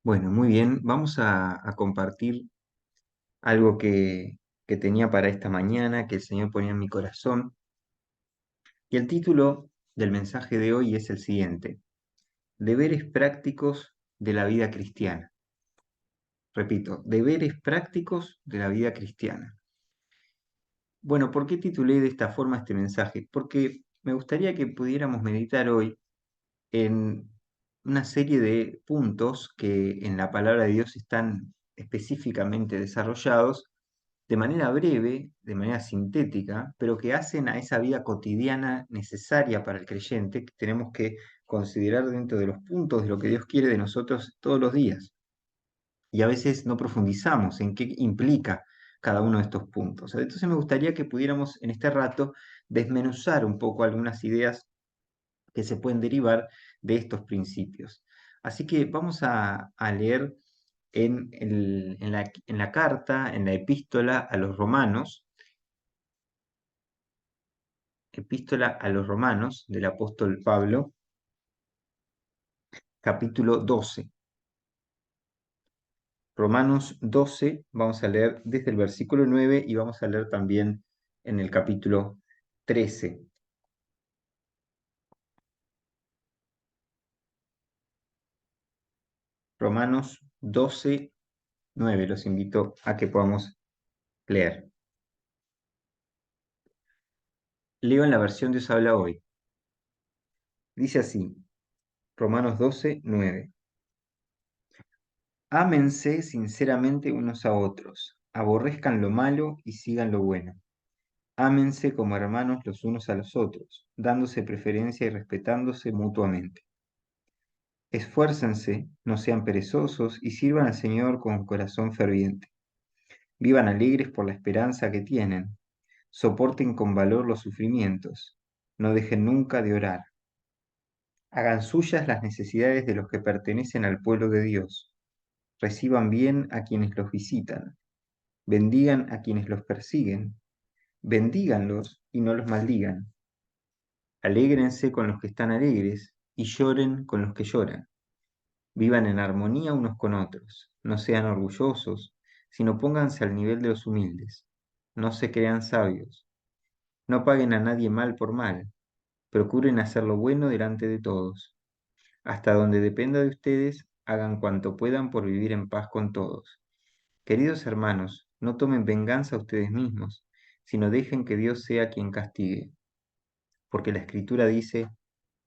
Bueno, muy bien. Vamos a compartir algo que tenía para esta mañana, que el Señor ponía en mi corazón. Y el título del mensaje de hoy es el siguiente: Deberes prácticos de la vida cristiana. Repito, deberes prácticos de la vida cristiana. Bueno, ¿por qué titulé de esta forma este mensaje? Porque me gustaría que pudiéramos meditar hoy en una serie de puntos que en la palabra de Dios están específicamente desarrollados de manera breve, de manera sintética, pero que hacen a esa vida cotidiana necesaria para el creyente, que tenemos que considerar dentro de los puntos de lo que Dios quiere de nosotros todos los días. Y a veces no profundizamos en qué implica cada uno de estos puntos. Entonces me gustaría que pudiéramos en este rato desmenuzar un poco algunas ideas que se pueden derivar de estos principios. Así que vamos a leer en la carta, en la epístola a los romanos, epístola a los romanos del apóstol Pablo, capítulo 12. Romanos 12, vamos a leer desde el versículo 9 y vamos a leer también en el capítulo 13. Romanos 12, 9. Los invito a que podamos leer. Leo en la versión Dios habla hoy. Dice así, Romanos 12, 9. Ámense sinceramente unos a otros, aborrezcan lo malo y sigan lo bueno. Ámense como hermanos los unos a los otros, dándose preferencia y respetándose mutuamente. Esfuércense, no sean perezosos y sirvan al Señor con corazón ferviente. Vivan alegres por la esperanza que tienen. Soporten con valor los sufrimientos. No dejen nunca de orar. Hagan suyas las necesidades de los que pertenecen al pueblo de Dios. Reciban bien a quienes los visitan. Bendigan a quienes los persiguen. Bendíganlos y no los maldigan. Alégrense con los que están alegres y lloren con los que lloran. Vivan en armonía unos con otros. No sean orgullosos, sino pónganse al nivel de los humildes. No se crean sabios. No paguen a nadie mal por mal. Procuren hacer lo bueno delante de todos. Hasta donde dependa de ustedes, hagan cuanto puedan por vivir en paz con todos. Queridos hermanos, no tomen venganza ustedes mismos, sino dejen que Dios sea quien castigue. Porque la Escritura dice,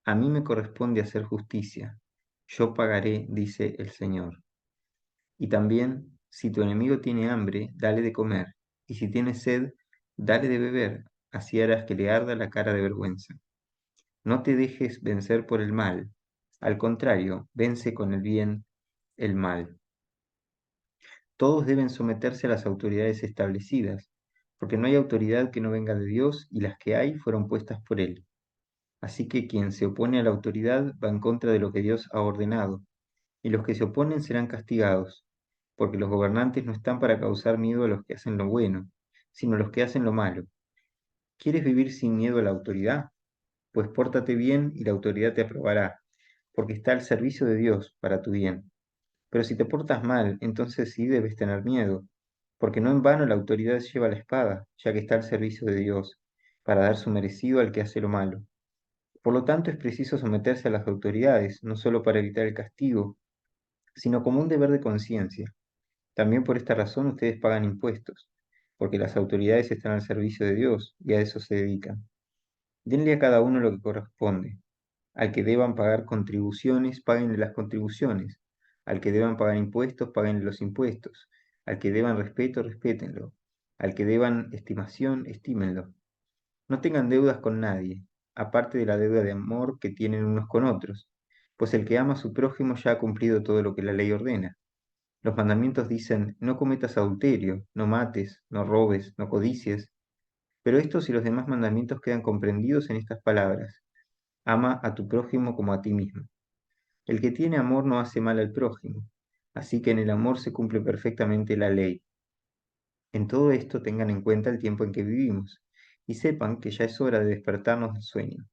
a mí me corresponde hacer justicia. Yo pagaré, dice el Señor. Y también, si tu enemigo tiene hambre, dale de comer, y si tiene sed, dale de beber, así harás que le arda la cara de vergüenza. No te dejes vencer por el mal, al contrario, vence con el bien el mal. Todos deben someterse a las autoridades establecidas, porque no hay autoridad que no venga de Dios y las que hay fueron puestas por Él. Así que quien se opone a la autoridad va en contra de lo que Dios ha ordenado, y los que se oponen serán castigados, porque los gobernantes no están para causar miedo a los que hacen lo bueno, sino a los que hacen lo malo. ¿Quieres vivir sin miedo a la autoridad? Pues pórtate bien y la autoridad te aprobará, porque está al servicio de Dios para tu bien. Pero si te portas mal, entonces sí debes tener miedo, porque no en vano la autoridad lleva la espada, ya que está al servicio de Dios, para dar su merecido al que hace lo malo. Por lo tanto, es preciso someterse a las autoridades, no solo para evitar el castigo, sino como un deber de conciencia. También por esta razón ustedes pagan impuestos, porque las autoridades están al servicio de Dios y a eso se dedican. Denle a cada uno lo que corresponde. Al que deban pagar contribuciones, páguenle las contribuciones. Al que deban pagar impuestos, páguenle los impuestos. Al que deban respeto, respétenlo. Al que deban estimación, estímenlo. No tengan deudas con nadie, aparte de la deuda de amor que tienen unos con otros, pues el que ama a su prójimo ya ha cumplido todo lo que la ley ordena. Los mandamientos dicen, no cometas adulterio, no mates, no robes, no codicies, pero estos y los demás mandamientos quedan comprendidos en estas palabras, ama a tu prójimo como a ti mismo. El que tiene amor no hace mal al prójimo, así que en el amor se cumple perfectamente la ley. En todo esto tengan en cuenta el tiempo en que vivimos, y sepan que ya es hora de despertarnos del sueño,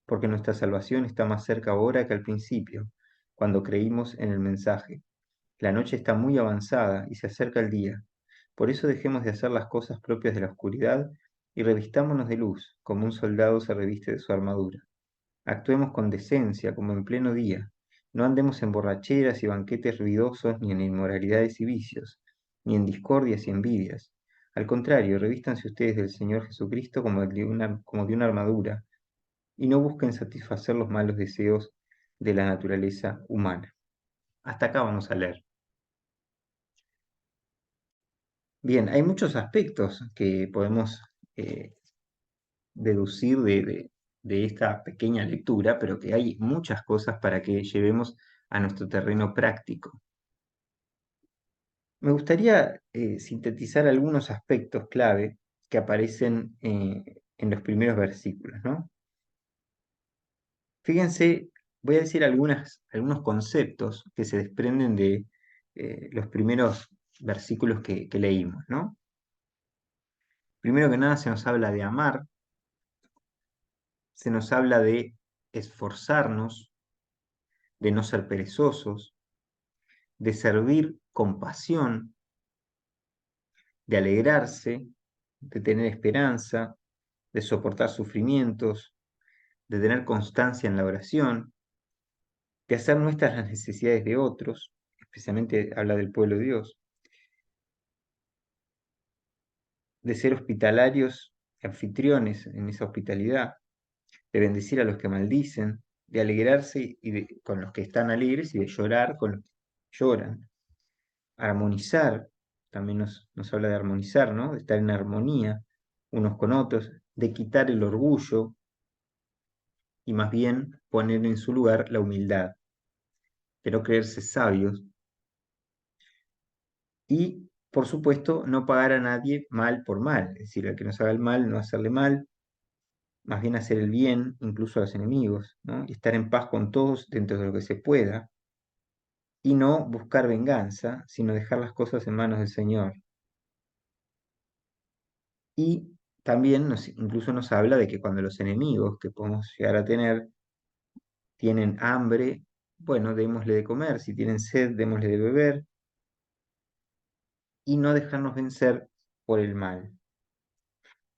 porque nuestra salvación está más cerca ahora que al principio, cuando creímos en el mensaje. La noche está muy avanzada y se acerca el día. Por eso dejemos de hacer las cosas propias de la oscuridad y revistámonos de luz, como un soldado se reviste de su armadura. Actuemos con decencia, como en pleno día. No andemos en borracheras y banquetes ruidosos, ni en inmoralidades y vicios, ni en discordias y envidias. Al contrario, revístanse ustedes del Señor Jesucristo como de una armadura, y no busquen satisfacer los malos deseos de la naturaleza humana. Hasta acá vamos a leer. Bien, hay muchos aspectos que podemos deducir de esta pequeña lectura, pero que hay muchas cosas para que llevemos a nuestro terreno práctico. Me gustaría sintetizar algunos aspectos clave que aparecen en los primeros versículos, ¿no? Fíjense, voy a decir algunos conceptos que se desprenden de los primeros versículos que leímos, ¿no? Primero que nada se nos habla de amar, se nos habla de esforzarnos, de no ser perezosos, de servir con pasión, de alegrarse, de tener esperanza, de soportar sufrimientos, de tener constancia en la oración, de hacer nuestras las necesidades de otros, especialmente habla del pueblo de Dios, de ser hospitalarios, anfitriones en esa hospitalidad, de bendecir a los que maldicen, de alegrarse con los que están alegres y de llorar con los que lloran. Armonizar, también nos habla de armonizar, ¿no? De estar en armonía unos con otros, de quitar el orgullo y más bien poner en su lugar la humildad, de no creerse sabios y, por supuesto, no pagar a nadie mal por mal, es decir, al que nos haga el mal, no hacerle mal, más bien hacer el bien, incluso a los enemigos, ¿no? Y estar en paz con todos dentro de lo que se pueda, y no buscar venganza, sino dejar las cosas en manos del Señor. Y también incluso nos habla de que cuando los enemigos que podemos llegar a tener tienen hambre, bueno, démosle de comer, si tienen sed, démosle de beber, y no dejarnos vencer por el mal,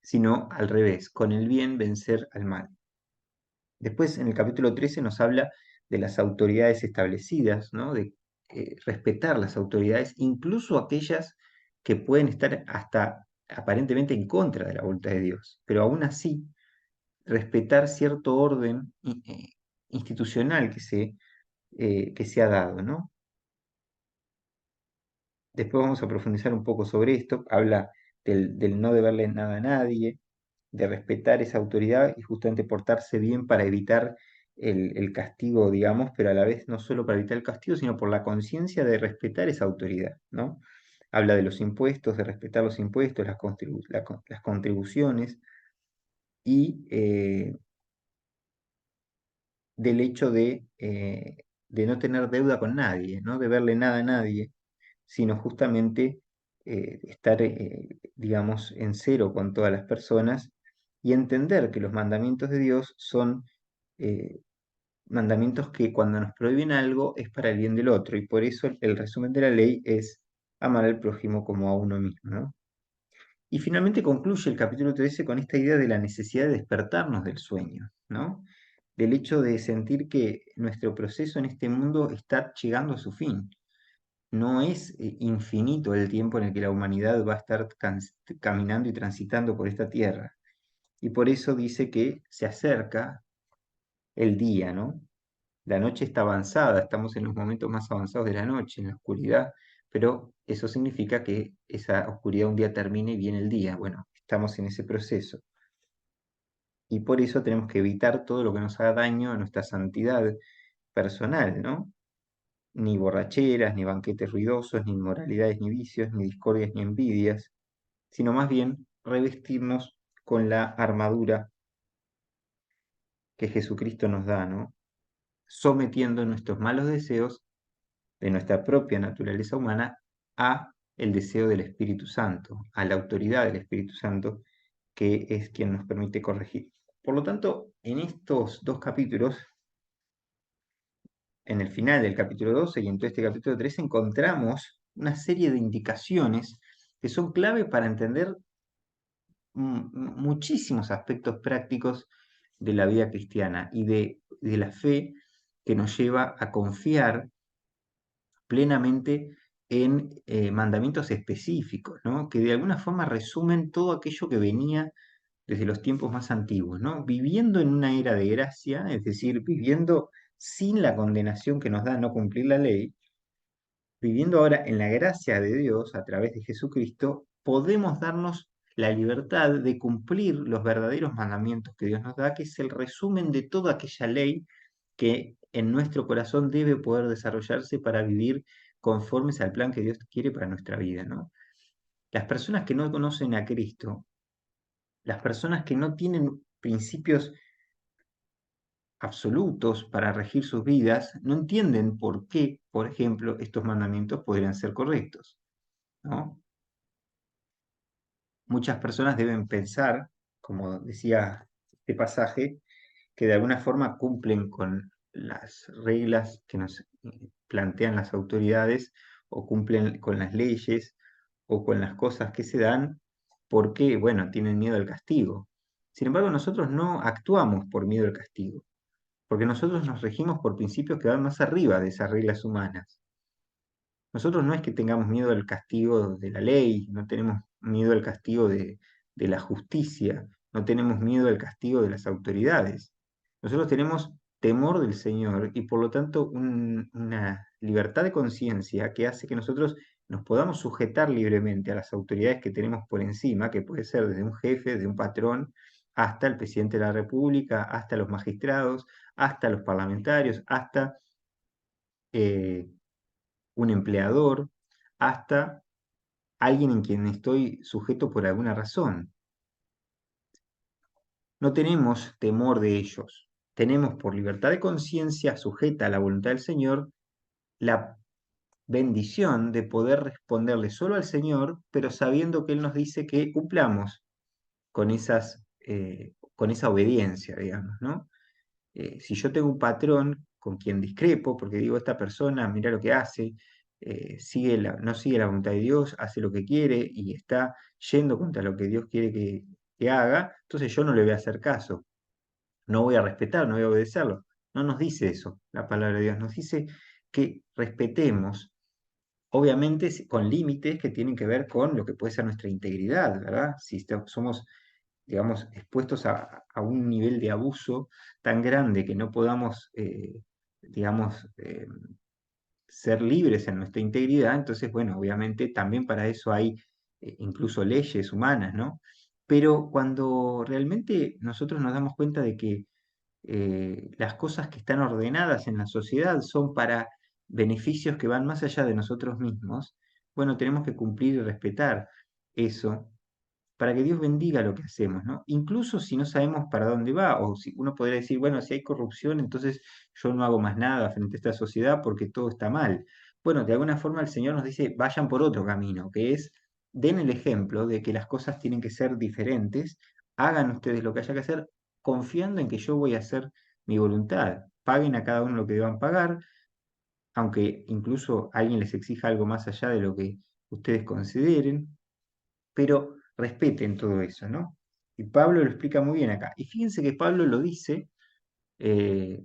sino al revés, con el bien vencer al mal. Después, en el capítulo 13 nos habla de las autoridades establecidas, ¿no? De respetar las autoridades, incluso aquellas que pueden estar hasta aparentemente en contra de la voluntad de Dios, pero aún así respetar cierto orden institucional que se ha dado, ¿no? Después vamos a profundizar un poco sobre esto, habla del no deberle nada a nadie, de respetar esa autoridad y justamente portarse bien para evitar el castigo, digamos, pero a la vez no solo para evitar el castigo, sino por la conciencia de respetar esa autoridad, ¿no? Habla de los impuestos, de respetar los impuestos, las contribuciones y del hecho de no tener deuda con nadie, no deberle nada a nadie, sino justamente estar, digamos, en cero con todas las personas y entender que los mandamientos de Dios son eh, mandamientos que cuando nos prohíben algo es para el bien del otro, y por eso el resumen de la ley es amar al prójimo como a uno mismo, ¿no? Y finalmente concluye el capítulo 13 con esta idea de la necesidad de despertarnos del sueño, ¿no? Del hecho de sentir que nuestro proceso en este mundo está llegando a su fin. No es infinito el tiempo en el que la humanidad va a estar caminando y transitando por esta tierra. Y por eso dice que se acerca el día, ¿no? La noche está avanzada, estamos en los momentos más avanzados de la noche, en la oscuridad, pero eso significa que esa oscuridad un día termine y viene el día. Bueno, estamos en ese proceso. Y por eso tenemos que evitar todo lo que nos haga daño a nuestra santidad personal, ¿no? Ni borracheras, ni banquetes ruidosos, ni inmoralidades, ni vicios, ni discordias, ni envidias, sino más bien revestirnos con la armadura que Jesucristo nos da, ¿no? Sometiendo nuestros malos deseos de nuestra propia naturaleza humana a el deseo del Espíritu Santo, a la autoridad del Espíritu Santo, que es quien nos permite corregir. Por lo tanto, en estos dos capítulos en el final del capítulo 12 y en todo este capítulo 13 encontramos una serie de indicaciones que son clave para entender muchísimos aspectos prácticos de la vida cristiana y de la fe que nos lleva a confiar plenamente en mandamientos específicos, ¿no? Que de alguna forma resumen todo aquello que venía desde los tiempos más antiguos, ¿no? Viviendo en una era de gracia, es decir, viviendo sin la condenación que nos da no cumplir la ley, viviendo ahora en la gracia de Dios a través de Jesucristo, podemos darnos la libertad de cumplir los verdaderos mandamientos que Dios nos da, que es el resumen de toda aquella ley que en nuestro corazón debe poder desarrollarse para vivir conformes al plan que Dios quiere para nuestra vida, ¿no? Las personas que no conocen a Cristo, las personas que no tienen principios absolutos para regir sus vidas, no entienden por qué, por ejemplo, estos mandamientos podrían ser correctos, ¿no? Muchas personas deben pensar, como decía este pasaje, que de alguna forma cumplen con las reglas que nos plantean las autoridades o cumplen con las leyes o con las cosas que se dan porque, bueno, tienen miedo al castigo. Sin embargo, nosotros no actuamos por miedo al castigo, porque nosotros nos regimos por principios que van más arriba de esas reglas humanas. Nosotros no es que tengamos miedo al castigo de la ley, no tenemos miedo al castigo de la justicia, no tenemos miedo al castigo de las autoridades. Nosotros tenemos temor del Señor y por lo tanto una libertad de conciencia que hace que nosotros nos podamos sujetar libremente a las autoridades que tenemos por encima, que puede ser desde un jefe, de un patrón, hasta el presidente de la República, hasta los magistrados, hasta los parlamentarios, hasta eh, un empleador, hasta alguien en quien estoy sujeto por alguna razón. No tenemos temor de ellos. Tenemos por libertad de conciencia sujeta a la voluntad del Señor la bendición de poder responderle solo al Señor, pero sabiendo que Él nos dice que cumplamos con esa obediencia, digamos, ¿no? Si yo tengo un patrón con quien discrepo, porque digo, esta persona, mira lo que hace, no sigue la voluntad de Dios, hace lo que quiere y está yendo contra lo que Dios quiere que haga, entonces yo no le voy a hacer caso, no voy a respetar, no voy a obedecerlo. No nos dice eso la palabra de Dios, nos dice que respetemos, obviamente con límites que tienen que ver con lo que puede ser nuestra integridad, ¿verdad? Si somos digamos, expuestos a un nivel de abuso tan grande que no podamos, digamos, ser libres en nuestra integridad, entonces, bueno, obviamente también para eso hay incluso leyes humanas, ¿no? Pero cuando realmente nosotros nos damos cuenta de que las cosas que están ordenadas en la sociedad son para beneficios que van más allá de nosotros mismos, bueno, tenemos que cumplir y respetar eso para que Dios bendiga lo que hacemos, ¿no? Incluso si no sabemos para dónde va, o si uno podría decir, bueno, si hay corrupción, entonces yo no hago más nada frente a esta sociedad porque todo está mal. Bueno, de alguna forma el Señor nos dice, vayan por otro camino, que es, den el ejemplo de que las cosas tienen que ser diferentes, hagan ustedes lo que haya que hacer, confiando en que yo voy a hacer mi voluntad. Paguen a cada uno lo que deban pagar, aunque incluso alguien les exija algo más allá de lo que ustedes consideren, pero respeten todo eso, ¿no? Y Pablo lo explica muy bien acá. Y fíjense que Pablo lo dice eh,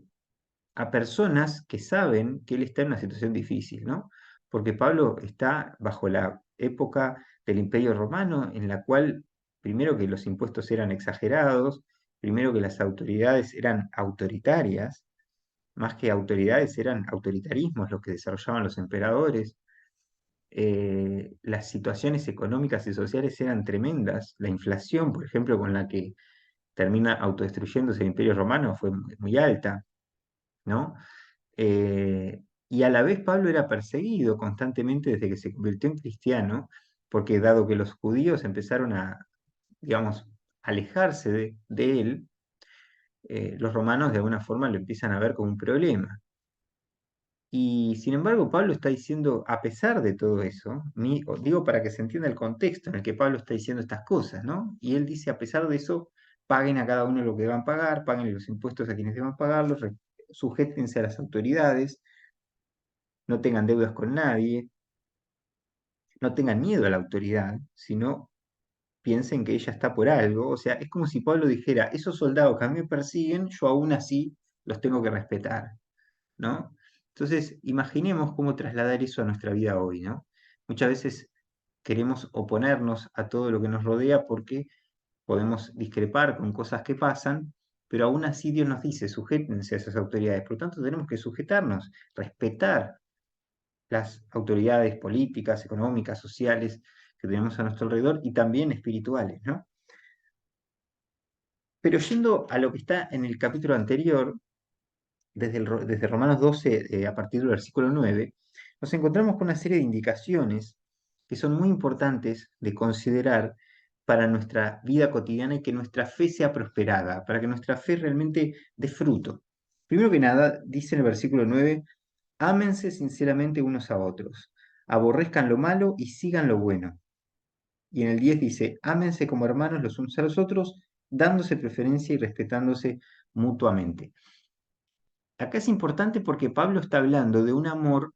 a personas que saben que él está en una situación difícil, ¿no? Porque Pablo está bajo la época del Imperio Romano, en la cual, primero que los impuestos eran exagerados, primero que las autoridades eran autoritarias, más que autoridades eran autoritarismos los que desarrollaban los emperadores, las situaciones económicas y sociales eran tremendas. La inflación, por ejemplo, con la que termina autodestruyéndose el Imperio Romano fue muy alta, ¿no? Y a la vez Pablo era perseguido constantemente desde que se convirtió en cristiano, porque dado que los judíos empezaron a, digamos, alejarse de él, los romanos de alguna forma lo empiezan a ver como un problema. Y sin embargo, Pablo está diciendo, a pesar de todo eso, digo para que se entienda el contexto en el que Pablo está diciendo estas cosas, ¿no? Y él dice, a pesar de eso, paguen a cada uno lo que deban pagar, paguen los impuestos a quienes deban pagarlos, sujétense a las autoridades, no tengan deudas con nadie, no tengan miedo a la autoridad, sino piensen que ella está por algo. O sea, es como si Pablo dijera, esos soldados que a mí me persiguen, yo aún así los tengo que respetar, ¿no? Entonces, imaginemos cómo trasladar eso a nuestra vida hoy, ¿no? Muchas veces queremos oponernos a todo lo que nos rodea porque podemos discrepar con cosas que pasan, pero aún así Dios nos dice, sujétense a esas autoridades. Por lo tanto, tenemos que sujetarnos, respetar las autoridades políticas, económicas, sociales que tenemos a nuestro alrededor y también espirituales, ¿no? Pero yendo a lo que está en el capítulo anterior, desde Romanos 12, a partir del versículo 9, nos encontramos con una serie de indicaciones que son muy importantes de considerar para nuestra vida cotidiana y que nuestra fe sea prosperada, para que nuestra fe realmente dé fruto. Primero que nada, dice en el versículo 9, ámense sinceramente unos a otros, aborrezcan lo malo y sigan lo bueno. Y en el 10 dice, ámense como hermanos los unos a los otros, dándose preferencia y respetándose mutuamente. Acá es importante porque Pablo está hablando de un amor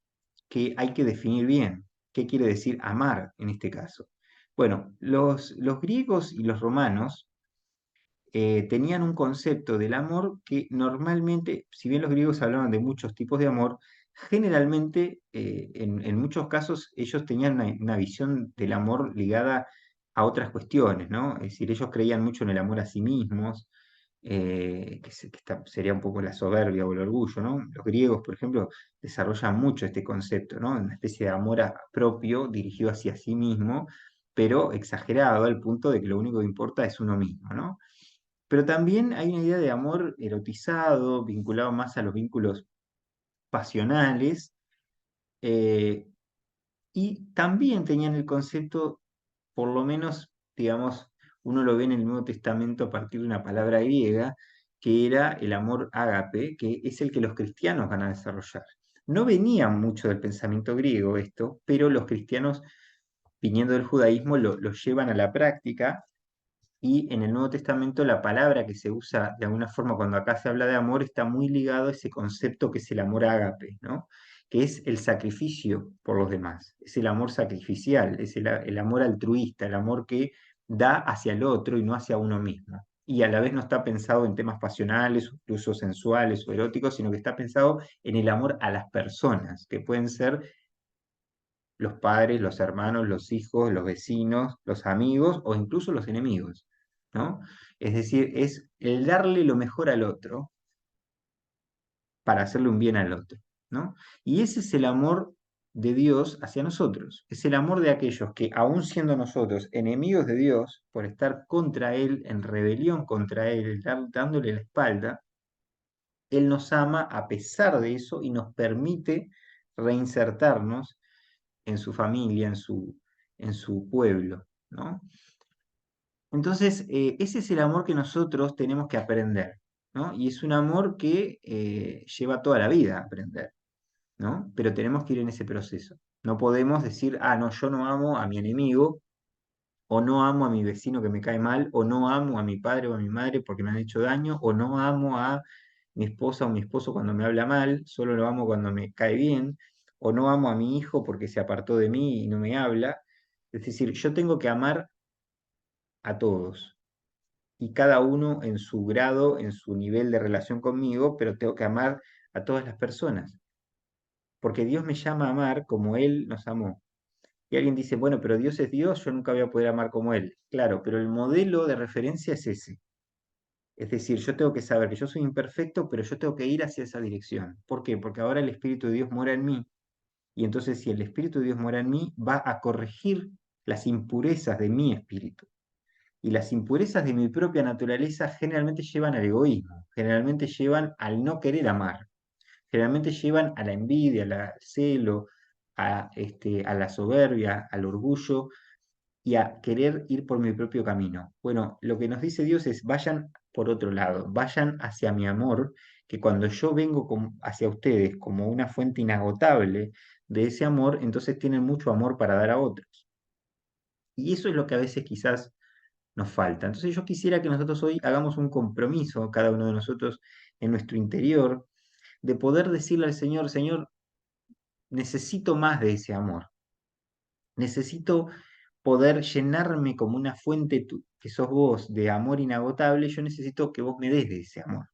que hay que definir bien. ¿Qué quiere decir amar en este caso? Bueno, los griegos y los romanos tenían un concepto del amor que normalmente, si bien los griegos hablaban de muchos tipos de amor, generalmente, en muchos casos, ellos tenían una visión del amor ligada a otras cuestiones, ¿no? Es decir, ellos creían mucho en el amor a sí mismos, sería un poco la soberbia o el orgullo, ¿no? Los griegos, por ejemplo, desarrollan mucho este concepto, ¿no? Una especie de amor propio dirigido hacia sí mismo, pero exagerado al punto de que lo único que importa es uno mismo, ¿no? Pero también hay una idea de amor erotizado, vinculado más a los vínculos pasionales, eh, y también tenían el concepto, por lo menos, digamos, uno lo ve en el Nuevo Testamento a partir de una palabra griega, que era el amor ágape, que es el que los cristianos van a desarrollar. No venía mucho del pensamiento griego esto, pero los cristianos, viniendo del judaísmo, lo llevan a la práctica. Y en el Nuevo Testamento la palabra que se usa de alguna forma cuando acá se habla de amor está muy ligado a ese concepto que es el amor ágape, ¿no? Que es el sacrificio por los demás, es el amor sacrificial, es el amor altruista, el amor que da hacia el otro y no hacia uno mismo. Y a la vez no está pensado en temas pasionales, incluso sensuales o eróticos, sino que está pensado en el amor a las personas, que pueden ser los padres, los hermanos, los hijos, los vecinos, los amigos o incluso los enemigos, ¿no? Es decir, es el darle lo mejor al otro para hacerle un bien al otro, ¿no? Y ese es el amor de Dios hacia nosotros, es el amor de aquellos que, aun siendo nosotros enemigos de Dios, por estar contra Él, en rebelión contra Él, dándole la espalda, Él nos ama a pesar de eso y nos permite reinsertarnos en su familia, en su pueblo, ¿no? Entonces, ese es el amor que nosotros tenemos que aprender, ¿no? Y es un amor que lleva toda la vida a aprender, ¿no? Pero tenemos que ir en ese proceso. No podemos decir, ah, no, yo no amo a mi enemigo, o no amo a mi vecino que me cae mal, o no amo a mi padre o a mi madre porque me han hecho daño, o no amo a mi esposa o mi esposo cuando me habla mal, solo lo amo cuando me cae bien, o no amo a mi hijo porque se apartó de mí y no me habla. Es decir, yo tengo que amar a todos, y cada uno en su grado, en su nivel de relación conmigo, pero tengo que amar a todas las personas, porque Dios me llama a amar como Él nos amó. Y alguien dice, bueno, pero Dios es Dios, yo nunca voy a poder amar como Él. Claro, pero el modelo de referencia es ese. Es decir, yo tengo que saber que yo soy imperfecto, pero yo tengo que ir hacia esa dirección. ¿Por qué? Porque ahora el Espíritu de Dios mora en mí. Y entonces si el Espíritu de Dios mora en mí, va a corregir las impurezas de mi espíritu. Y las impurezas de mi propia naturaleza generalmente llevan al egoísmo, generalmente llevan al no querer amar, generalmente llevan a la envidia, al celo, a la soberbia, al orgullo y a querer ir por mi propio camino. Bueno, lo que nos dice Dios es, vayan por otro lado, vayan hacia mi amor, que cuando yo vengo hacia ustedes como una fuente inagotable de ese amor, entonces tienen mucho amor para dar a otros. Y eso es lo que a veces quizás nos falta. Entonces yo quisiera que nosotros hoy hagamos un compromiso, cada uno de nosotros en nuestro interior, de poder decirle al Señor, Señor, necesito más de ese amor. Necesito poder llenarme como una fuente que sos vos de amor inagotable. Yo necesito que vos me des de ese amor.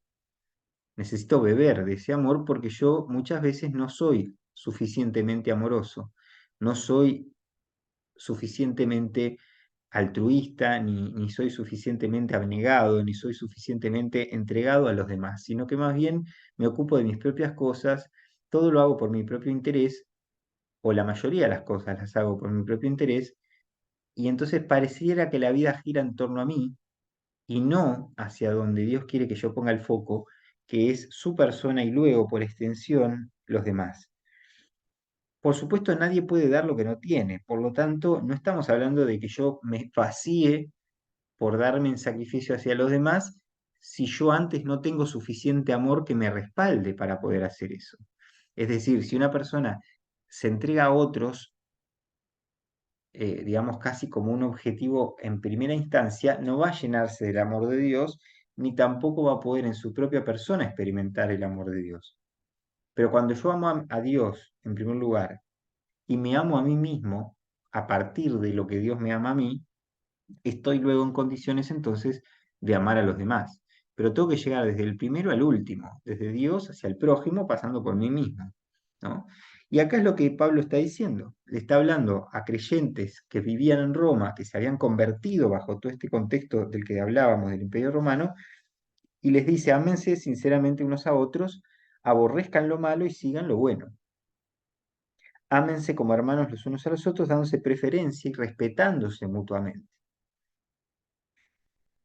Necesito beber de ese amor porque yo muchas veces no soy suficientemente amoroso, no soy suficientemente altruista, ni soy suficientemente abnegado, ni soy suficientemente entregado a los demás, sino que más bien me ocupo de mis propias cosas, todo lo hago por mi propio interés, o la mayoría de las cosas las hago por mi propio interés, y entonces pareciera que la vida gira en torno a mí y no hacia donde Dios quiere que yo ponga el foco, que es su persona y luego, por extensión, los demás. Por supuesto, nadie puede dar lo que no tiene, por lo tanto, no estamos hablando de que yo me vacíe por darme en sacrificio hacia los demás si yo antes no tengo suficiente amor que me respalde para poder hacer eso. Es decir, si una persona se entrega a otros, digamos, casi como un objetivo en primera instancia, no va a llenarse del amor de Dios, ni tampoco va a poder en su propia persona experimentar el amor de Dios. Pero cuando yo amo a Dios en primer lugar y me amo a mí mismo a partir de lo que Dios me ama a mí, estoy luego en condiciones entonces de amar a los demás. Pero tengo que llegar desde el primero al último, desde Dios hacia el prójimo, pasando por mí mismo, ¿no? Y acá es lo que Pablo está diciendo. Le está hablando a creyentes que vivían en Roma, que se habían convertido bajo todo este contexto del que hablábamos del Imperio Romano, y les dice, ámense sinceramente unos a otros, aborrezcan lo malo y sigan lo bueno. Ámense como hermanos los unos a los otros, dándose preferencia y respetándose mutuamente.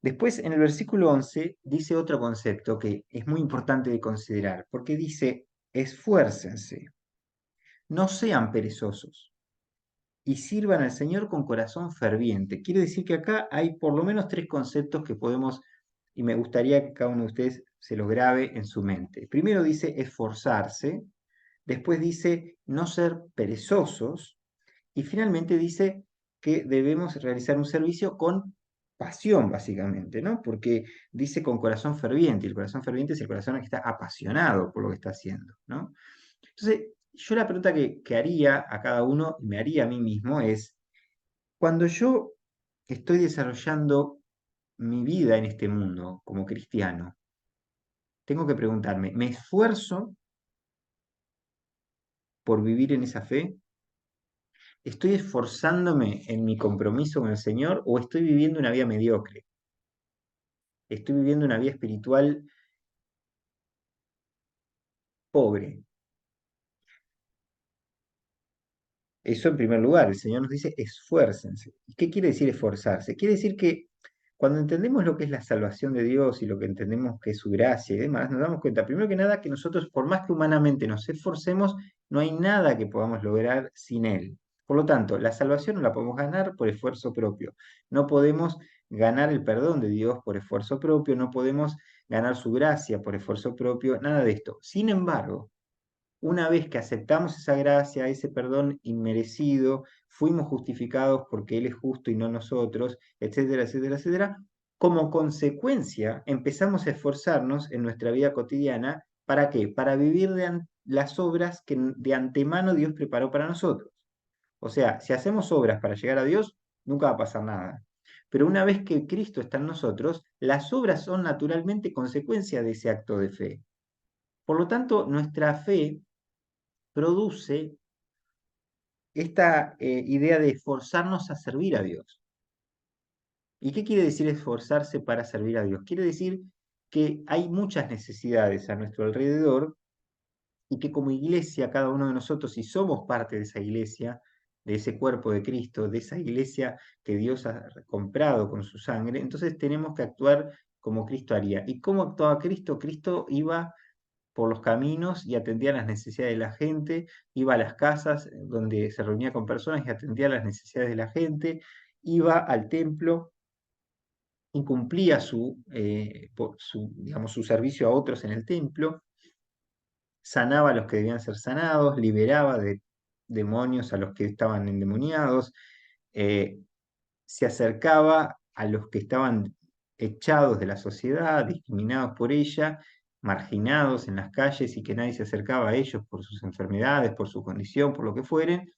Después, en el versículo 11, dice otro concepto que es muy importante de considerar, porque dice, esfuércense, no sean perezosos y sirvan al Señor con corazón ferviente. Quiere decir que acá hay por lo menos tres conceptos que podemos, y me gustaría que cada uno de ustedes se los grabe en su mente. Primero dice esforzarse, después dice no ser perezosos, y finalmente dice que debemos realizar un servicio con pasión, básicamente, ¿no? Porque dice con corazón ferviente, y el corazón ferviente es el corazón que está apasionado por lo que está haciendo, ¿no? Entonces, yo la pregunta que haría a cada uno, y me haría a mí mismo, es, cuando yo estoy desarrollando mi vida en este mundo como cristiano, tengo que preguntarme, ¿me esfuerzo por vivir en esa fe? ¿Estoy esforzándome en mi compromiso con el Señor o estoy viviendo una vida mediocre? Estoy viviendo una vida espiritual pobre. Eso en primer lugar, el Señor nos dice esfuércense. ¿Y qué quiere decir esforzarse? Quiere decir que cuando entendemos lo que es la salvación de Dios y lo que entendemos que es su gracia y demás, nos damos cuenta, primero que nada, que nosotros, por más que humanamente nos esforcemos, no hay nada que podamos lograr sin Él. Por lo tanto, la salvación no la podemos ganar por esfuerzo propio. No podemos ganar el perdón de Dios por esfuerzo propio, no podemos ganar su gracia por esfuerzo propio, nada de esto. Sin embargo, una vez que aceptamos esa gracia, ese perdón inmerecido, fuimos justificados porque Él es justo y no nosotros, etcétera, etcétera, etcétera, como consecuencia empezamos a esforzarnos en nuestra vida cotidiana. ¿Para qué? Para vivir las obras que de antemano Dios preparó para nosotros. O sea, si hacemos obras para llegar a Dios, nunca va a pasar nada. Pero una vez que Cristo está en nosotros, las obras son naturalmente consecuencia de ese acto de fe. Por lo tanto, nuestra fe produce esta idea de esforzarnos a servir a Dios. ¿Y qué quiere decir esforzarse para servir a Dios? Quiere decir que hay muchas necesidades a nuestro alrededor y que como iglesia, cada uno de nosotros, si somos parte de esa iglesia, de ese cuerpo de Cristo, de esa iglesia que Dios ha comprado con su sangre, entonces tenemos que actuar como Cristo haría. ¿Y cómo actuaba Cristo? Cristo iba por los caminos y atendía las necesidades de la gente, iba a las casas donde se reunía con personas y atendía las necesidades de la gente, iba al templo y cumplía digamos, su servicio a otros en el templo, sanaba a los que debían ser sanados, liberaba de demonios a los que estaban endemoniados, eh, se acercaba a los que estaban echados de la sociedad, discriminados por ella, marginados en las calles y que nadie se acercaba a ellos por sus enfermedades, por su condición, por lo que fueren.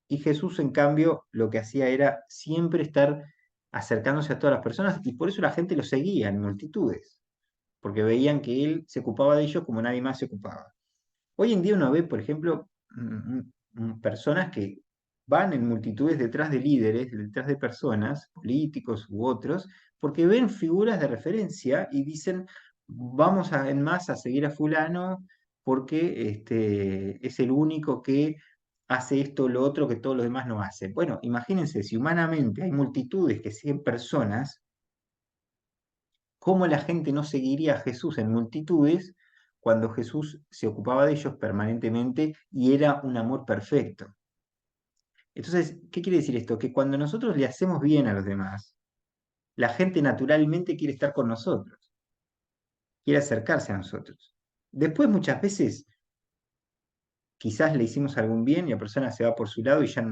Y Jesús, en cambio, lo que hacía era siempre estar acercándose a todas las personas y por eso la gente lo seguía en multitudes, porque veían que él se ocupaba de ellos como nadie más se ocupaba. Hoy en día uno ve, por ejemplo, personas que van en multitudes detrás de líderes, detrás de personas, políticos u otros, porque ven figuras de referencia y dicen, vamos en masa a seguir a fulano porque es el único que hace esto o lo otro que todos los demás no hacen. Bueno, imagínense, si humanamente hay multitudes que siguen personas, ¿cómo la gente no seguiría a Jesús en multitudes cuando Jesús se ocupaba de ellos permanentemente y era un amor perfecto? Entonces, ¿qué quiere decir esto? Que cuando nosotros le hacemos bien a los demás, la gente naturalmente quiere estar con nosotros, quiere acercarse a nosotros. Después, muchas veces, quizás le hicimos algún bien y la persona se va por su lado y ya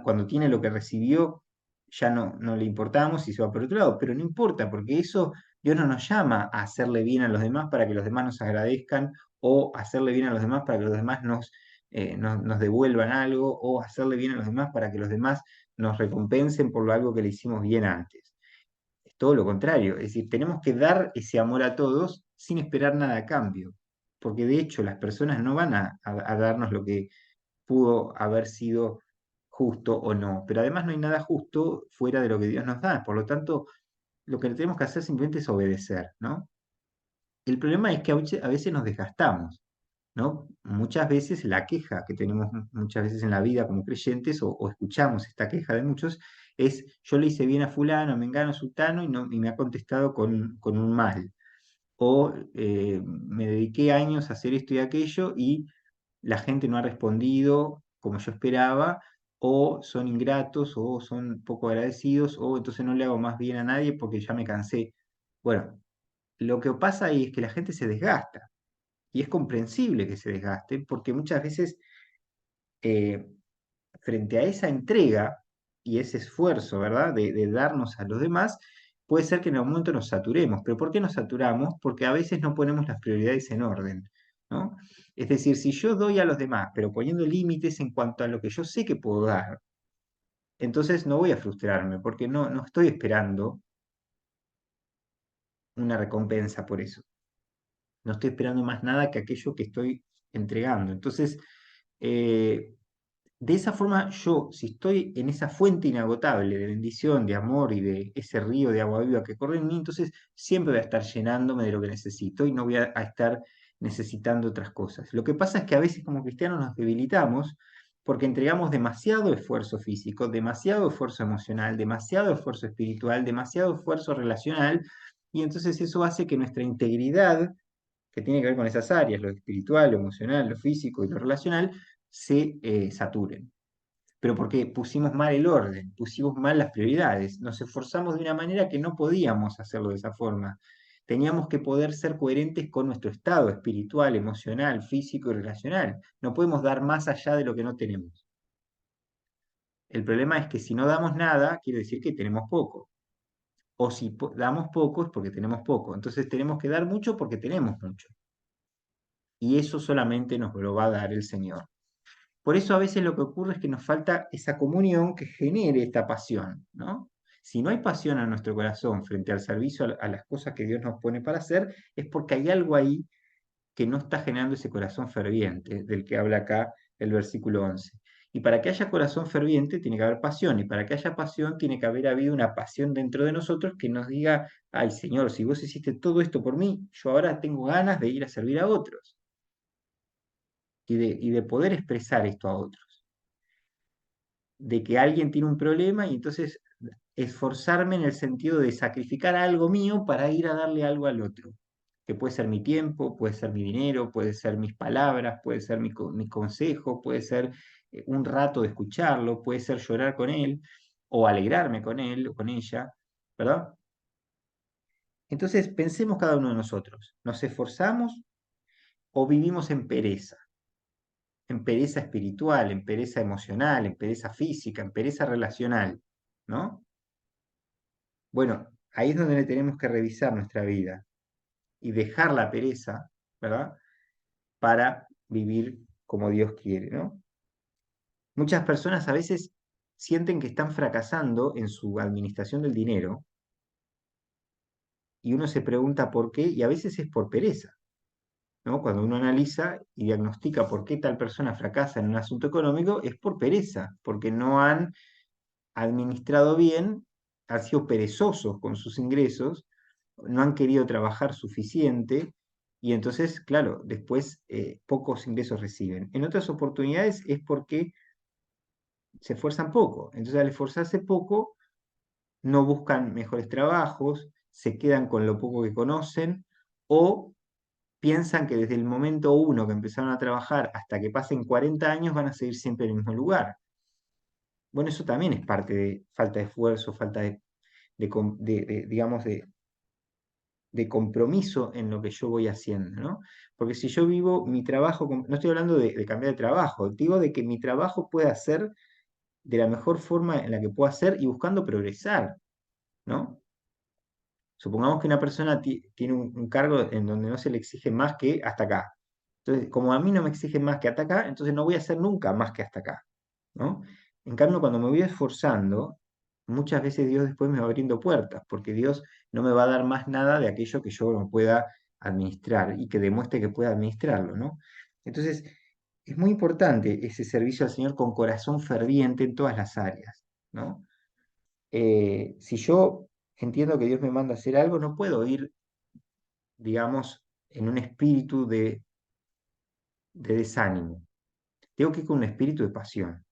cuando tiene lo que recibió, ya no le importamos y se va por otro lado, pero no importa, porque eso Dios no nos llama a hacerle bien a los demás para que los demás nos agradezcan o hacerle bien a los demás para que los demás nos devuelvan algo o hacerle bien a los demás para que los demás nos recompensen por lo algo que le hicimos bien antes. Es todo lo contrario, es decir, tenemos que dar ese amor a todos sin esperar nada a cambio, porque de hecho las personas no van a darnos lo que pudo haber sido justo o no, pero además no hay nada justo fuera de lo que Dios nos da, por lo tanto, lo que tenemos que hacer simplemente es obedecer, ¿no? El problema es que a veces nos desgastamos, ¿no? Muchas veces la queja que tenemos muchas veces en la vida como creyentes, o escuchamos esta queja de muchos, es yo le hice bien a fulano, mengano, sultano, y me ha contestado con un mal. O me dediqué años a hacer esto y aquello y la gente no ha respondido como yo esperaba, o son ingratos, o son poco agradecidos, o entonces no le hago más bien a nadie porque ya me cansé. Bueno, lo que pasa ahí es que la gente se desgasta, y es comprensible que se desgaste, porque muchas veces eh, frente a esa entrega y ese esfuerzo, ¿verdad?, de darnos a los demás, puede ser que en algún momento nos saturemos. ¿Pero por qué nos saturamos? Porque a veces no ponemos las prioridades en orden, ¿no? Es decir, si yo doy a los demás, pero poniendo límites en cuanto a lo que yo sé que puedo dar, entonces no voy a frustrarme, porque no estoy esperando una recompensa por eso. No estoy esperando más nada que aquello que estoy entregando. Entonces, eh, de esa forma, yo, si estoy en esa fuente inagotable de bendición, de amor y de ese río de agua viva que corre en mí, entonces siempre voy a estar llenándome de lo que necesito y no voy a estar necesitando otras cosas. Lo que pasa es que a veces como cristianos nos debilitamos porque entregamos demasiado esfuerzo físico, demasiado esfuerzo emocional, demasiado esfuerzo espiritual, demasiado esfuerzo relacional, y entonces eso hace que nuestra integridad, que tiene que ver con esas áreas, lo espiritual, lo emocional, lo físico y lo relacional, se saturen. Pero porque pusimos mal el orden, pusimos mal las prioridades, nos esforzamos de una manera que no podíamos hacerlo de esa forma. Teníamos que poder ser coherentes con nuestro estado espiritual, emocional, físico y relacional. No podemos dar más allá de lo que no tenemos. El problema es que si no damos nada, quiere decir que tenemos poco. O si damos poco es porque tenemos poco. Entonces tenemos que dar mucho porque tenemos mucho. Y eso solamente nos lo va a dar el Señor. Por eso a veces lo que ocurre es que nos falta esa comunión que genere esta pasión, ¿no? Si no hay pasión en nuestro corazón frente al servicio a las cosas que Dios nos pone para hacer, es porque hay algo ahí que no está generando ese corazón ferviente del que habla acá el versículo 11. Y para que haya corazón ferviente tiene que haber pasión, y para que haya pasión tiene que haber habido una pasión dentro de nosotros que nos diga, ay Señor, si vos hiciste todo esto por mí, yo ahora tengo ganas de ir a servir a otros y de poder expresar esto a otros, de que alguien tiene un problema y entonces esforzarme en el sentido de sacrificar algo mío para ir a darle algo al otro, que puede ser mi tiempo, puede ser mi dinero, puede ser mis palabras, puede ser mi consejo, puede ser un rato de escucharlo, puede ser llorar con él o alegrarme con él o con ella, ¿verdad? Entonces pensemos cada uno de nosotros, ¿nos esforzamos o vivimos en pereza espiritual, en pereza emocional, en pereza física, en pereza relacional, ¿no? Bueno, ahí es donde tenemos que revisar nuestra vida. y dejar la pereza, ¿verdad? Para vivir como Dios quiere, ¿no? Muchas personas a veces sienten que están fracasando en su administración del dinero y uno se pregunta por qué y a veces es por pereza, ¿no? Cuando uno analiza y diagnostica por qué tal persona fracasa en un asunto económico es por pereza, porque no han administrado bien, han sido perezosos con sus ingresos, no han querido trabajar suficiente y entonces, claro, después pocos ingresos reciben. En otras oportunidades es porque se esfuerzan poco. Entonces, al esforzarse poco, no buscan mejores trabajos, se quedan con lo poco que conocen o piensan que desde el momento uno que empezaron a trabajar hasta que pasen 40 años van a seguir siempre en el mismo lugar. Bueno, eso también es parte de falta de esfuerzo, falta digamos, de compromiso en lo que yo voy haciendo, ¿no? Porque si yo vivo mi trabajo, no estoy hablando de cambiar de trabajo, digo de que mi trabajo pueda ser de la mejor forma en la que pueda ser y buscando progresar, ¿no? Supongamos que una persona tiene un cargo en donde no se le exige más que hasta acá. Entonces, como a mí no me exigen más que hasta acá, entonces no voy a hacer nunca más que hasta acá, ¿no? En cambio, cuando me voy esforzando, muchas veces Dios después me va abriendo puertas, porque Dios no me va a dar más nada de aquello que yo no pueda administrar y que demuestre que pueda administrarlo, ¿no? Entonces, es muy importante ese servicio al Señor con corazón ferviente en todas las áreas, ¿no? Si yo entiendo que Dios me manda a hacer algo, no puedo ir, digamos, en un espíritu de desánimo. Tengo que ir con un espíritu de pasión.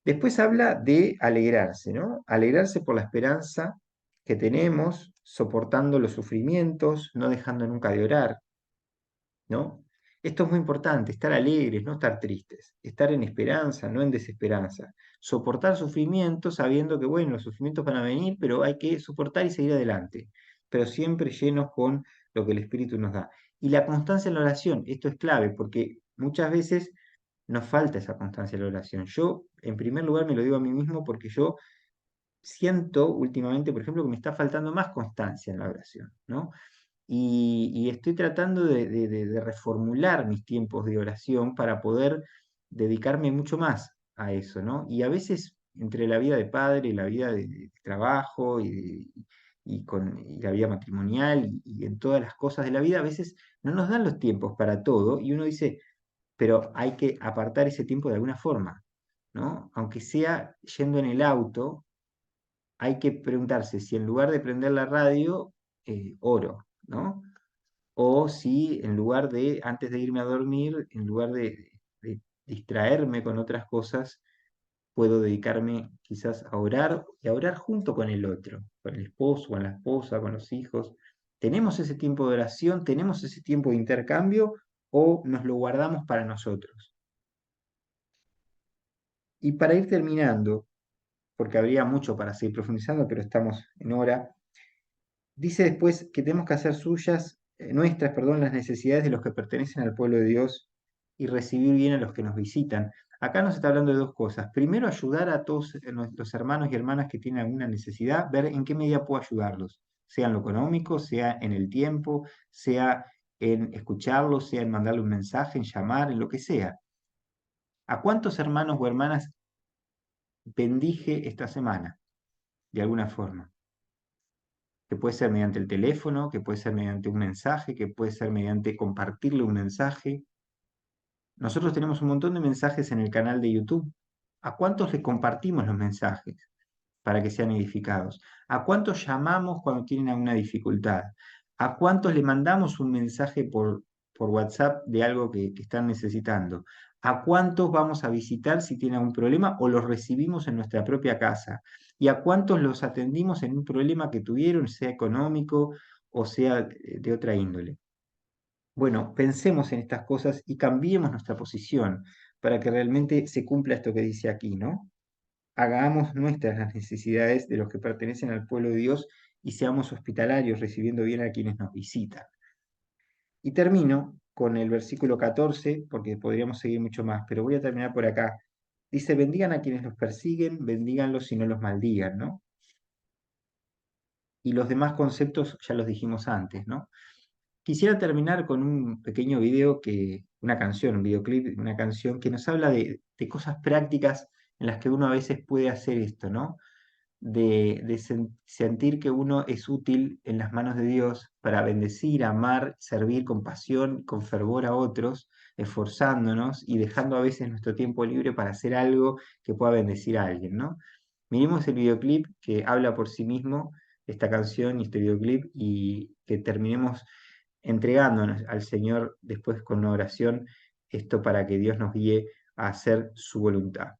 Después habla de alegrarse, ¿no? Alegrarse por la esperanza que tenemos, soportando los sufrimientos, no dejando nunca de orar, ¿no? Esto es muy importante, estar alegres, no estar tristes, estar en esperanza, no en desesperanza, soportar sufrimientos sabiendo que, bueno, los sufrimientos van a venir, pero hay que soportar y seguir adelante, pero siempre llenos con lo que el Espíritu nos da. Y la constancia en la oración, esto es clave, porque muchas veces nos falta esa constancia en la oración. Yo, en primer lugar, me lo digo a mí mismo porque yo siento últimamente, por ejemplo, que me está faltando más constancia en la oración, ¿no? Y estoy tratando de reformular mis tiempos de oración para poder dedicarme mucho más a eso, ¿no? Y a veces entre la vida de padre y la vida de trabajo y la vida matrimonial y en todas las cosas de la vida, a veces no nos dan los tiempos para todo y uno dice, pero hay que apartar ese tiempo de alguna forma, ¿no? Aunque sea yendo en el auto, hay que preguntarse si en lugar de prender la radio, oro, ¿no? O si en lugar de, antes de irme a dormir, en lugar de distraerme con otras cosas, puedo dedicarme quizás a orar y a orar junto con el otro, con el esposo, con la esposa, con los hijos. ¿Tenemos ese tiempo de oración? ¿Tenemos ese tiempo de intercambio? ¿O nos lo guardamos para nosotros? Y para ir terminando, porque habría mucho para seguir profundizando, pero estamos en hora. Dice después que tenemos que hacer suyas, nuestras, perdón, las necesidades de los que pertenecen al pueblo de Dios y recibir bien a los que nos visitan. Acá nos está hablando de dos cosas. Primero, ayudar a todos nuestros hermanos y hermanas que tienen alguna necesidad, ver en qué medida puedo ayudarlos, sea en lo económico, sea en el tiempo, sea en escucharlos, sea en mandarle un mensaje, en llamar, en lo que sea. ¿A cuántos hermanos o hermanas bendije esta semana, de alguna forma? Que puede ser mediante el teléfono, que puede ser mediante un mensaje, que puede ser mediante compartirle un mensaje. Nosotros tenemos un montón de mensajes en el canal de YouTube. ¿A cuántos le compartimos los mensajes para que sean edificados? ¿A cuántos llamamos cuando tienen alguna dificultad? ¿A cuántos le mandamos un mensaje por WhatsApp de algo que están necesitando? ¿A cuántos vamos a visitar si tienen algún problema o los recibimos en nuestra propia casa? ¿Y a cuántos los atendimos en un problema que tuvieron, sea económico o sea de otra índole? Bueno, pensemos en estas cosas y cambiemos nuestra posición para que realmente se cumpla esto que dice aquí, ¿no? Hagamos nuestras las necesidades de los que pertenecen al pueblo de Dios y seamos hospitalarios recibiendo bien a quienes nos visitan. Y termino con el versículo 14, porque podríamos seguir mucho más, pero voy a terminar por acá. Dice, bendigan a quienes los persiguen, bendíganlos y no los maldigan, ¿no? y los demás conceptos ya los dijimos antes, ¿no? Quisiera terminar con un pequeño video una canción, un videoclip, una canción que nos habla de cosas prácticas en las que uno a veces puede hacer esto, ¿no? De sentir que uno es útil en las manos de Dios para bendecir, amar, servir con pasión, con fervor a otros, esforzándonos y dejando a veces nuestro tiempo libre para hacer algo que pueda bendecir a alguien, ¿no? Miremos el videoclip que habla por sí mismo, esta canción y este videoclip, y que terminemos entregándonos al Señor después con una oración, esto para que Dios nos guíe a hacer su voluntad.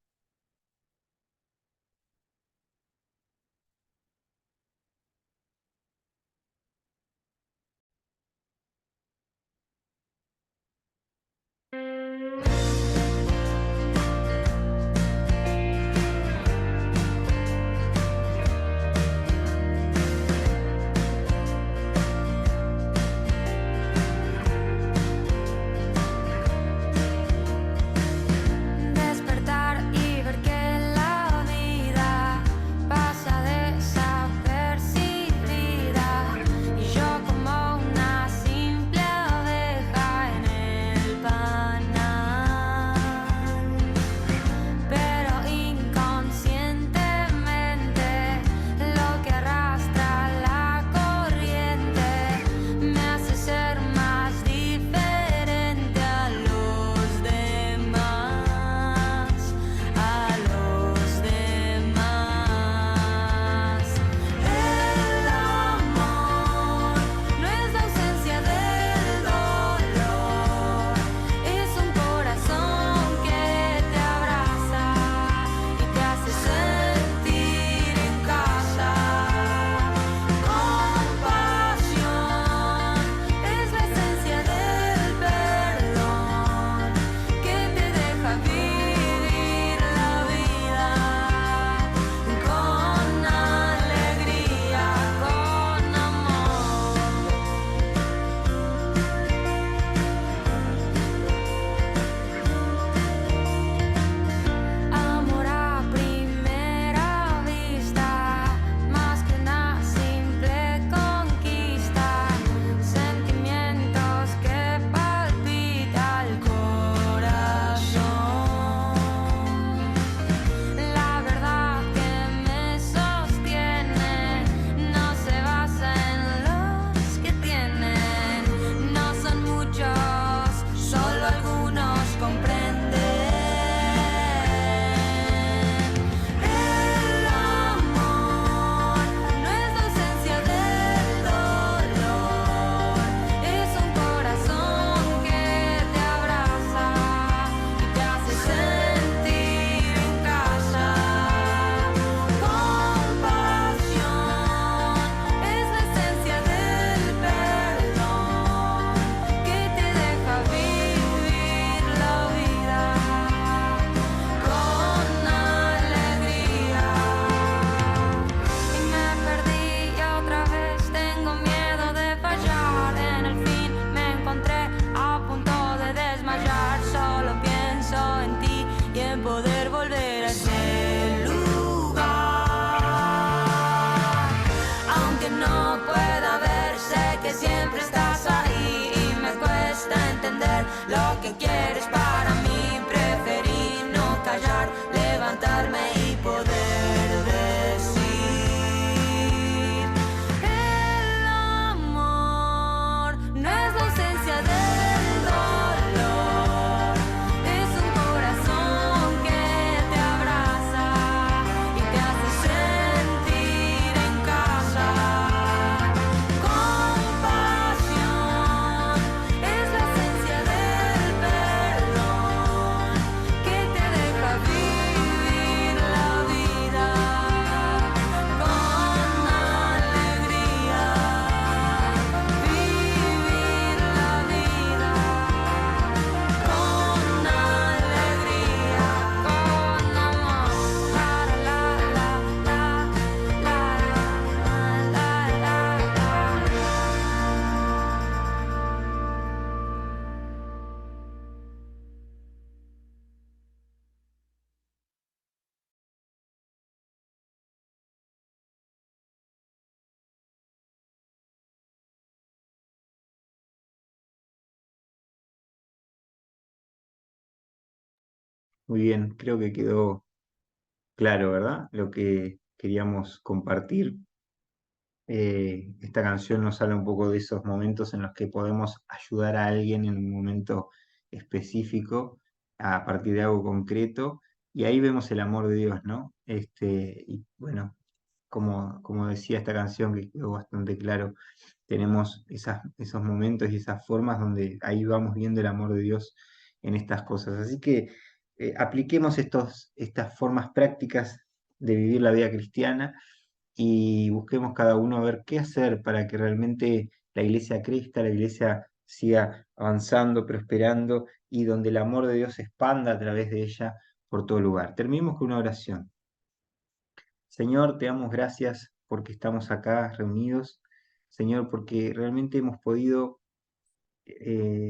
Despertar y ver que la vida pasa desapercibida y yo como una simple abeja en el panal, pero inconscientemente lo que arrastra la corriente me hace ser más diferente a los demás, a los demás. El amor no es la ausencia del dolor, es un corazón que te abraza y te hace sentir en casa. Compasión es la esencia del perdón que te deja vivir la vida con alegría, con amor. Amor a primera vista, más que una simple conquista, sentimientos que palpita el corazón. La verdad que me sostiene no se basa en los que tienen, no son muchos, solo algunos comprenden. El amor no es la ausencia del dolor, es un corazón que te abraza y te hace sentir en casa. Compasión es la esencia del perdón que te deja vivir la vida con alegría. Y me perdí y otra vez tengo miedo de fallar. En el fin me encontré a punto de desmayar. Solo pienso en ti y en poder volver a ese lugar. Aunque no pueda ver, sé que siempre estás ahí y me cuesta entender lo que quieres para mí. Preferí no callar, levantarme y poder decir: el amor no es la ausencia del dolor, es un corazón que te abraza y te hace sentir en casa. Compasión es la esencia del perdón Muy bien, creo que quedó claro, ¿verdad? Lo que queríamos compartir. Esta canción nos habla un poco de esos momentos en los que podemos ayudar a alguien en un momento específico a partir de algo concreto y ahí vemos el amor de Dios, ¿no? Y bueno, como decía esta canción que quedó bastante claro, tenemos esos momentos y esas formas donde ahí vamos viendo el amor de Dios en estas cosas. Así que apliquemos estas formas prácticas de vivir la vida cristiana y busquemos cada uno a ver qué hacer para que realmente la iglesia crezca, la iglesia siga avanzando, prosperando y donde el amor de Dios se expanda a través de ella por todo lugar. Terminemos con una oración. Señor, te damos gracias porque estamos acá reunidos. Señor, porque realmente hemos podido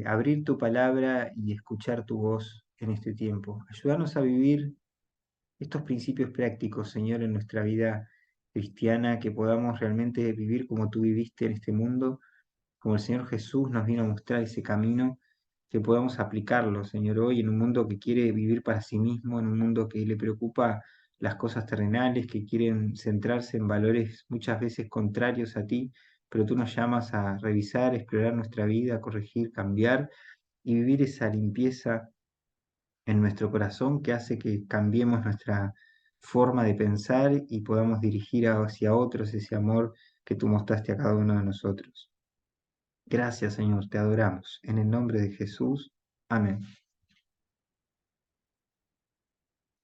abrir tu palabra y escuchar tu voz en este tiempo. Ayúdanos a vivir estos principios prácticos, Señor, en nuestra vida cristiana, que podamos realmente vivir como tú viviste en este mundo, como el Señor Jesús nos vino a mostrar ese camino, que podamos aplicarlo, Señor, hoy en un mundo que quiere vivir para sí mismo, en un mundo que le preocupa las cosas terrenales, que quieren centrarse en valores muchas veces contrarios a ti, pero tú nos llamas a revisar, explorar nuestra vida, corregir, cambiar y vivir esa limpieza en nuestro corazón que hace que cambiemos nuestra forma de pensar y podamos dirigir hacia otros ese amor que tú mostraste a cada uno de nosotros. Gracias, Señor, te adoramos. En el nombre de Jesús. Amén.